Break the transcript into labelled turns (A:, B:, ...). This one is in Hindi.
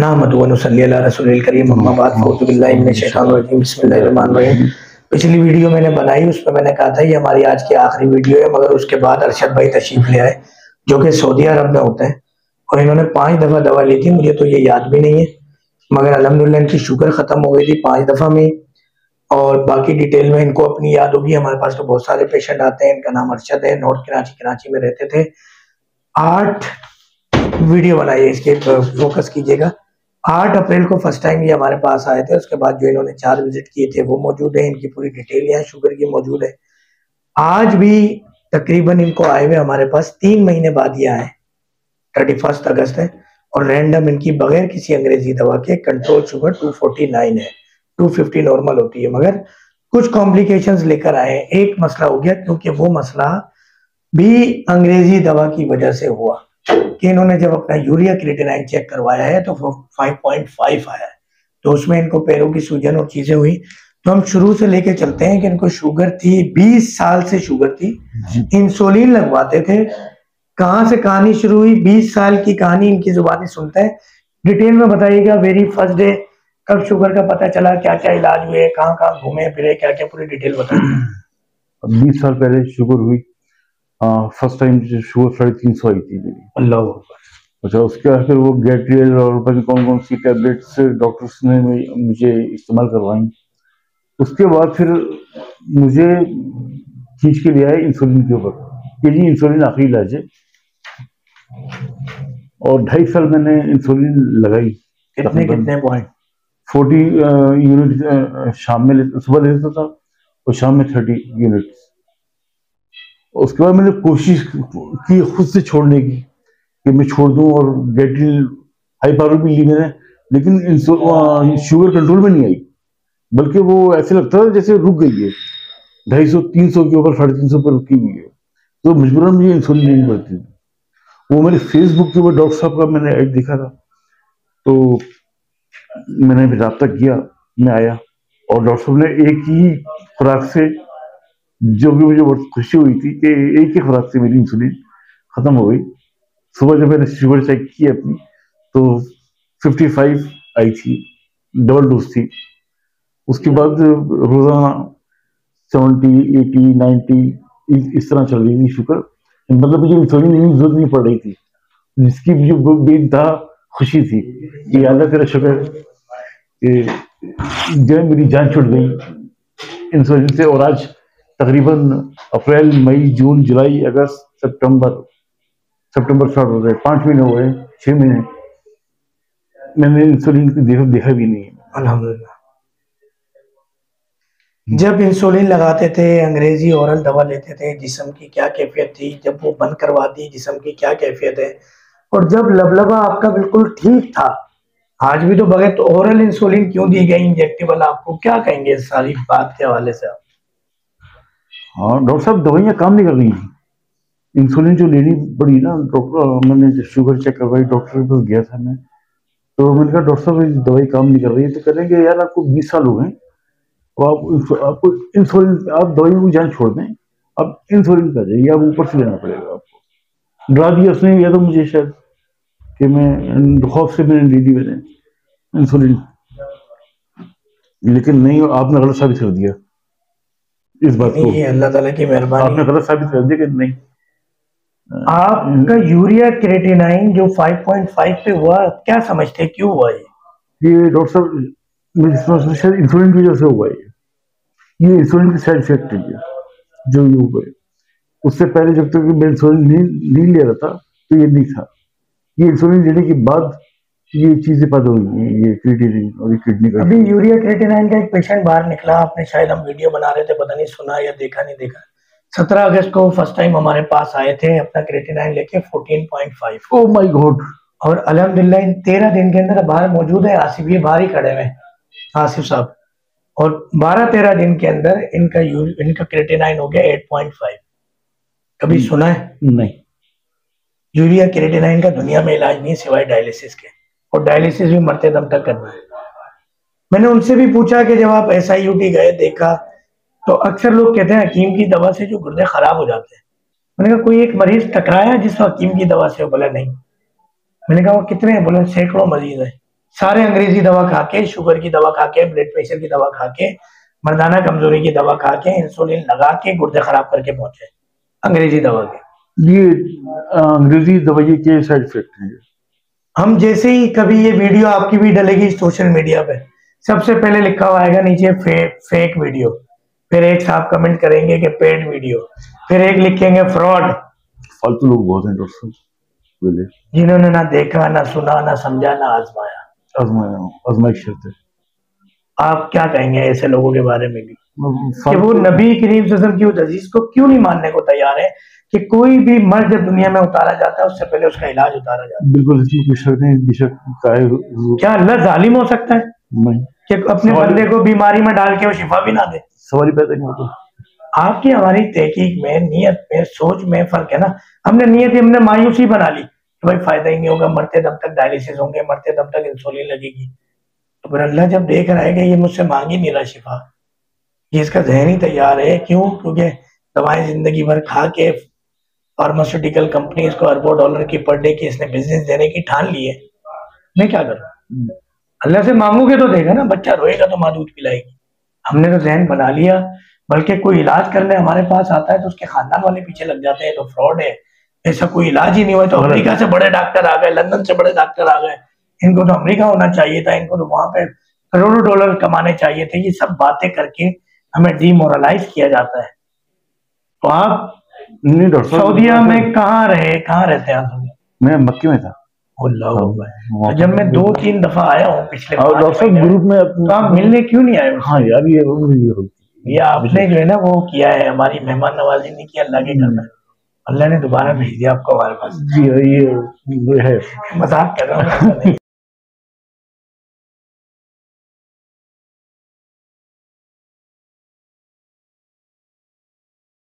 A: नहमदुहु व नुसल्ली अला रसूलिल करीम अम्मा बाद फ़अऊज़ु बिल्लाहि मिनश शैतानिर रजीम बिस्मिल्लाहिर रहमानिर रहीम। पिछली वीडियो मैंने बनाई, उस पर मैंने कहा था ये हमारी आज की आखिरी वीडियो है, मगर उसके बाद अरशद भाई तशरीफ ले आए जो कि सऊदी अरब में होते हैं और इन्होंने 5 दफ़ा दवा ली थी। मुझे तो ये याद भी नहीं है, मगर अल्हम्दुलिल्लाह इनकी शुगर ख़त्म हो गई थी 5 दफ़ा में। और बाकी डिटेल में इनको अपनी याद होगी। हमारे पास तो बहुत सारे पेशेंट आते हैं। इनका नाम अरशद है, नॉर्थ कराची में रहते थे। 8 वीडियो बनाई है इसके, फोकस कीजिएगा। 8 अप्रैल को फर्स्ट टाइम ये हमारे पास आए थे। उसके बाद जो इन्होंने 4 विजिट किए थे वो मौजूद है। इनकी पूरी डिटेल यहाँ शुगर की मौजूद है। आज भी तकरीबन इनको आए हुए हमारे पास 3 महीने बाद ये आए, 31 अगस्त है। और रैंडम इनकी बगैर किसी अंग्रेजी दवा के कंट्रोल शुगर 249 है, 250 नॉर्मल होती है, मगर कुछ कॉम्प्लिकेशंस लेकर आए। एक मसला हो गया, क्योंकि वो मसला भी अंग्रेजी दवा की वजह से हुआ कि इन्होंने जब अपना यूरिया क्रिएटिनिन चेक करवाया है तो 5.5 आया है, तो उसमें इनको पैरों की सूजन और चीजें हुई। तो हम शुरू से लेके चलते हैं कि इनको शुगर थी, 20 साल से शुगर थी, इंसुलिन लगवाते थे। कहां से कहानी शुरू हुई, 20 साल की कहानी इनकी जुबानी सुनते हैं। डिटेल में बताइएगा, वेरी फर्स्ट डे कब शुगर का पता चला, क्या क्या इलाज हुए, कहाँ कहाँ घूमे फिरे, क्या क्या पूरी डिटेल बताइए।
B: 20 साल पहले शुगर हुई, फर्स्ट टाइम शुगर 350 आई थी मेरी।
A: अल्लाह।
B: अच्छा, उसके बाद फिर वो गैट्रियल और पता कौन कौन सी टैबलेट्स डॉक्टर्स ने मुझे इस्तेमाल करवाई। उसके बाद फिर मुझे खींच के लिया है इंसुलिन के ऊपर कि जी इंसुलिन आखिरी इलाज है। और 2.5 साल मैंने इंसुलिन लगाई।
A: कितने कितने पॉइंट?
B: 40 यूनिट शाम में सुबह लेता था और शाम में 30 यूनिट। उसके बाद मैंने कोशिश की खुद से छोड़ने की कि मैं छोड़ दूं, और गैट्रियल हाई पावर भी ली मैंने, लेकिन शुगर कंट्रोल में नहीं आई, बल्कि वो ऐसे लगता था जैसे रुक गई है, 250-300 के ऊपर 350 पर रुकी हुई है। तो मजबूरन मुझे इंसुलिन लेनी पड़ती थी। वो मेरे फेसबुक के ऊपर डॉक्टर साहब का मैंने ऐड देखा था, तो मैंने भी रब्ता किया, मैं आया और डॉक्टर साहब ने एक ही खुराक से, जो भी मुझे बहुत खुशी हुई थी कि एक ही खुराक से मेरी इंसुलिन खत्म हो गई। सुबह जब मैंने शुगर चेक की अपनी तो 55 आई थी, डबल डोज थी। उसके बाद रोजाना 70, 80, 90 इस तरह चल रही थी शुगर। मतलब मुझे इंसुलिन की जरूरत नहीं पड़ रही थी, जिसकी मुझे बेइंतहा खुशी थी कि अल्लाह तेरा शुक्र जो मेरी जान छुट गई इंसुलिन से। और आज तकरीबन अप्रैल, मई, जून, जुलाई, अगस्त, सितंबर स्टार्ट हो गए, 5 महीने हो गए, 6 महीने मैंने इंसुलिन को देखा भी नहीं।
A: अल्हम्दुलिल्लाह। जब इंसुलिन लगाते थे, अंग्रेजी ओरल दवा लेते थे, जिस्म की क्या कैफियत थी, जब वो बंद करवा दी जिस्म की क्या कैफियत है, और जब लबलबा आपका बिल्कुल ठीक था, आज भी तो बगैर तो ओरल इंसुलिन क्यों दी गई इंजेक्टेबल, आपको क्या कहेंगे इस सारी बात के हवाले से आप?
B: हाँ डॉक्टर साहब, दवाइयाँ काम नहीं कर रही थी। इंसुलिन जो लेनी पड़ी ना, डॉक्टर मैंने शुगर चेक करवाई, डॉक्टर के पास गया था मैं, तो मैंने कहा डॉक्टर साहब दवाई काम नहीं कर रही है। तो कह रहे यार आपको 20 साल हो गए, आपको इंसुलिन, आप दवाई की जान छोड़ दें, अब इंसुलिन का जाइए, आप ऊपर से लेना पड़ेगा आपको। डरा दिया उसने या तो मुझे शायद कि मैं खौफ से मैंने ले ली मैंने इंसुलिन, लेकिन नहीं, आपने गलत साबित कर दिया इस बात को।
A: अल्लाह ताला की मेहरबानी,
B: आपने गलत साबित कर दिया कि नहीं।
A: आपका यूरिया क्रिएटिनिन जो 5.5 पे हुआ, क्या समझते क्यों हुआ
B: ये डॉक्टर साहब शायद इंसुलिन की वजह से हुआ ये इंसुलिन की साइड इफेक्ट है जो ये हुआ है। उससे पहले जब तक मैं इंसुलिन नहीं ले रहा था तो ये नहीं था। ये इंसुलिन लेने के बाद ये चीजें पैदा हुई, ये क्रिएटिनिन और ये किडनी का।
A: अभी यूरिया क्रिएटिनिन का एक पेशेंट बाहर निकला, आपने शायद, हम वीडियो बना रहे थे, पता नहीं सुना या देखा नहीं देखा। 17 अगस्त को फर्स्ट टाइम हमारे पास आए थे अपना क्रिएटिनिन लेके 14.5।
B: Oh my God.
A: और अल्हम्दुलिल्लाह इन 13 दिन के अंदर बाहर मौजूद है, आसिफ ये बाहर ही खड़े हुए, आसिफ साहब, और 12-13 दिन के अंदर इनका क्रिएटिनिन हो गया 8.5। कभी सुना है?
B: नहीं।
A: यूरिया क्रिएटिनिन का दुनिया में इलाज नहीं सिवाय डायलिसिस के, और डायलिसिस भी मरते दम तक करना है। मैंने उनसे भी पूछा कि जब आप SIUT गए, देखा, तो अक्सर लोग कहते हैं हकीम की दवा से जो गुर्दे खराब हो जाते हैं। मैंने कहा कोई एक मरीज टकराया जिस हकीम की दवा से? बोला नहीं। मैंने कहा वो कितने हैं? बोले सैकड़ों मरीज है। सारे अंग्रेजी दवा खा के, शुगर की दवा खा के, ब्लड प्रेशर की दवा खा के, मर्दाना कमजोरी की दवा खा के, इंसुलिन लगा के गुर्दे खराब करके पहुंचे अंग्रेजी दवा के।
B: ये अंग्रेजी दवाई के साइड इफेक्ट हैं।
A: हम जैसे ही कभी ये वीडियो आपकी भी डलेगी सोशल मीडिया पे, सबसे पहले लिखा हुआ आएगा नीचे फेक वीडियो, फिर एक साहब कमेंट करेंगे कि पेड वीडियो, फिर एक लिखेंगे फ्रॉड।
B: फालतू लोग बहुत हैं डॉक्टर साहब,
A: जिन्होंने ना देखा, ना सुना, ना समझा, ना आजमाया।
B: आजमाइश करते।
A: आप क्या कहेंगे ऐसे लोगों के बारे में भी कि वो नबी करीम सल्लल्लाहु अलैहि वसल्लम की उस हदीस को क्यों नहीं मानने को तैयार है कि कोई भी मर्द जब दुनिया में उतारा जाता है उससे पहले उसका इलाज उतारा जाता है।
B: बिल्कुल, इसमें कोई शक नहीं, बेशक।
A: क्या अल्लाह जालिम हो सकता है
B: नहीं
A: कि अपने बंदे को बीमारी में डाल के वो शिफा भी ना दे?
B: सवाल ही पैदा नहीं होता।
A: आपकी हमारी तहकीक में, नियत में, सोच में फर्क है ना। हमने मायूसी बना ली कि भाई फायदा ही नहीं होगा, मरते दम तक डायलिसिस होंगे, मरते दम तक इंसुलिन लगेगी। तो फिर अल्लाह जब देख रहा है कि ये मुझसे मांग ही नहीं रहा शिफा, ये इसका जहन ही तैयार है, क्यों? क्योंकि दवाएं जिंदगी भर खा के फार्मास्यूटिकल कंपनी इसको अरबों डॉलर की पर डे की इसने बिजनेस देने की ठान ली है। मैं क्या करूं? अल्लाह से मांगोगे तो देगा ना, बच्चा रोएगा तो माँ दूध पिलाएगी। हमने तो जहन बना लिया, बल्कि कोई इलाज करने हमारे पास आता है तो उसके खानदान वाले पीछे लग जाते हैं, तो फ्रॉड है, ऐसा कोई इलाज ही नहीं हुआ। तो अमेरिका से बड़े डॉक्टर आ गए, लंदन से बड़े डॉक्टर आ गए, इनको तो अमेरिका होना चाहिए था, इनको तो वहां पे करोड़ों डॉलर कमाने चाहिए थे। ये सब बातें करके हमें डिमोरलाइज किया जाता है। तो आप सऊदीया में कहाँ रहते हैं?
B: मैं मक्के में था।
A: तो जब मैं 2-3 दफा आया हूँ पिछले
B: ग्रुप में,
A: तो आप मिलने क्यों नहीं आए?
B: हाँ यार, ये
A: आपने जो है ना वो किया है, हमारी मेहमान नवाजी नहीं किया, अल्लाह के करना। अल्लाह ने दोबारा भेज दिया आपको हमारे पास।
B: जी, ये है,
A: मजाक कर रहा हूँ।